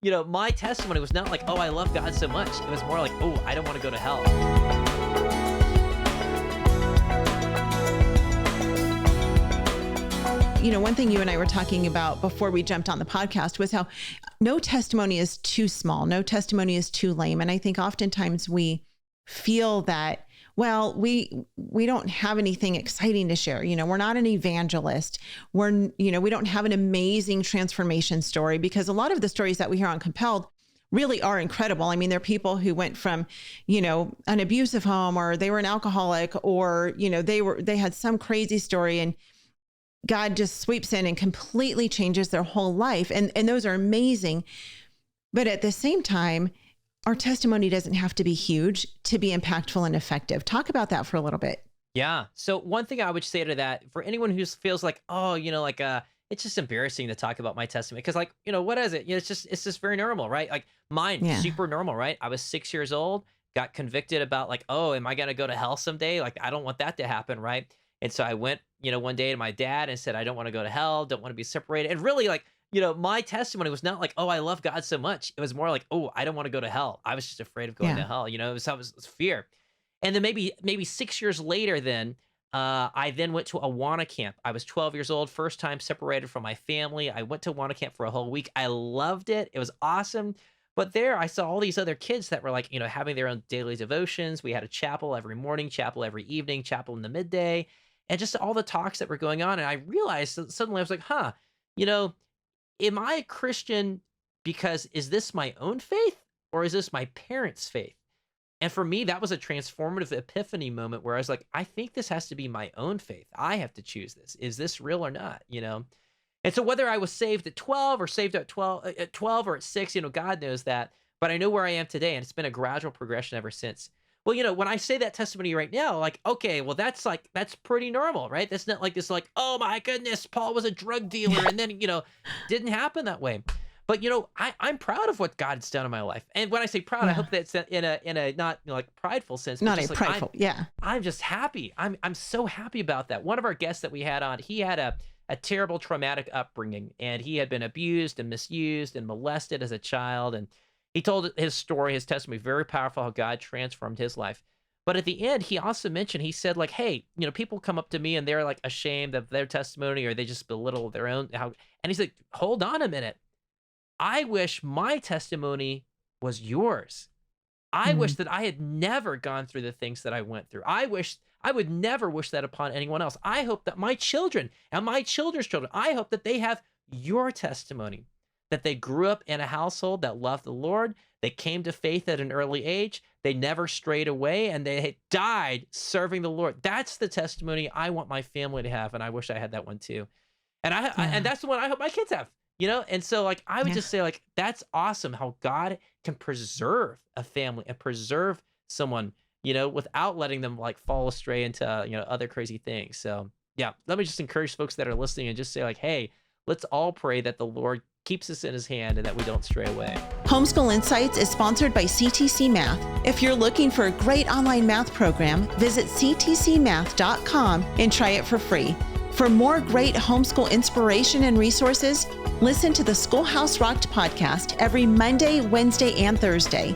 my testimony was not like, oh, I love God so much. It was more like, oh, I don't want to go to hell. One thing you and I were talking about before we jumped on the podcast was how no testimony is too small. No testimony is too lame. And I think oftentimes we feel that, well, we don't have anything exciting to share. We're not an evangelist. We don't have an amazing transformation story, because a lot of the stories that we hear on Compelled really are incredible. I mean, they're people who went from, an abusive home, or they were an alcoholic, or, they had some crazy story, and God just sweeps in and completely changes their whole life. And those are amazing. But at the same time, our testimony doesn't have to be huge to be impactful and effective. Talk about that for a little bit. Yeah. So one thing I would say to that, for anyone who feels like, oh, it's just embarrassing to talk about my testimony, because what is it? It's just very normal, right? Like mine, super normal, right? I was 6 years old, got convicted about like, oh, am I going to go to hell someday? Like, I don't want that to happen, right? And so I went, one day to my dad and said, I don't want to go to hell, don't want to be separated. And really, like, my testimony was not like, oh, I love God so much. It was more like, oh, I don't want to go to hell. I was just afraid of going to hell. It was fear. And then maybe 6 years later, I then went to Awana camp. I was 12 years old, first time separated from my family. I went to Awana camp for a whole week. I loved it. It was awesome. But there I saw all these other kids that were like, having their own daily devotions. We had a chapel every morning, chapel every evening, chapel in the midday, and just all the talks that were going on. And I realized that suddenly I was like, am I a Christian because is this my own faith, or is this my parents' faith? And for me, that was a transformative epiphany moment where I was like, I think this has to be my own faith. I have to choose this. Is this real or not? And so whether I was saved at 12 or saved at 12 or at 6, God knows that. But I know where I am today, and it's been a gradual progression ever since. Well, when I say that testimony right now, like, okay, well, that's pretty normal, right? That's not like this, like, oh my goodness, Paul was a drug dealer, and then, didn't happen that way. But, I'm proud of what God's done in my life. And when I say proud, I hope that's in a not like prideful sense. Not just a like, prideful, I'm just happy. I'm so happy about that. One of our guests that we had on, he had a terrible traumatic upbringing, and he had been abused and misused and molested as a child. And he told his story, his testimony, very powerful, how God transformed his life. But at the end, he also mentioned, he said, like, hey, people come up to me and they're like ashamed of their testimony, or they just belittle their own. And he's like, hold on a minute. I wish my testimony was yours. I wish that I had never gone through the things that I went through. I would never wish that upon anyone else. I hope that my children and my children's children, I hope that they have your testimony, that they grew up in a household that loved the Lord. They came to faith at an early age. They never strayed away, and they died serving the Lord. That's the testimony I want my family to have, and I wish I had that one too. And and that's the one I hope my kids have. And so like I would just say, like, that's awesome how God can preserve a family and preserve someone, without letting them like fall astray into other crazy things. So yeah, let me just encourage folks that are listening and just say, like, hey, let's all pray that the Lord keeps us in his hand and that we don't stray away. Homeschool Insights is sponsored by CTC Math. If you're looking for a great online math program, visit ctcmath.com and try it for free. For more great homeschool inspiration and resources, listen to the Schoolhouse Rocked podcast every Monday, Wednesday, and Thursday.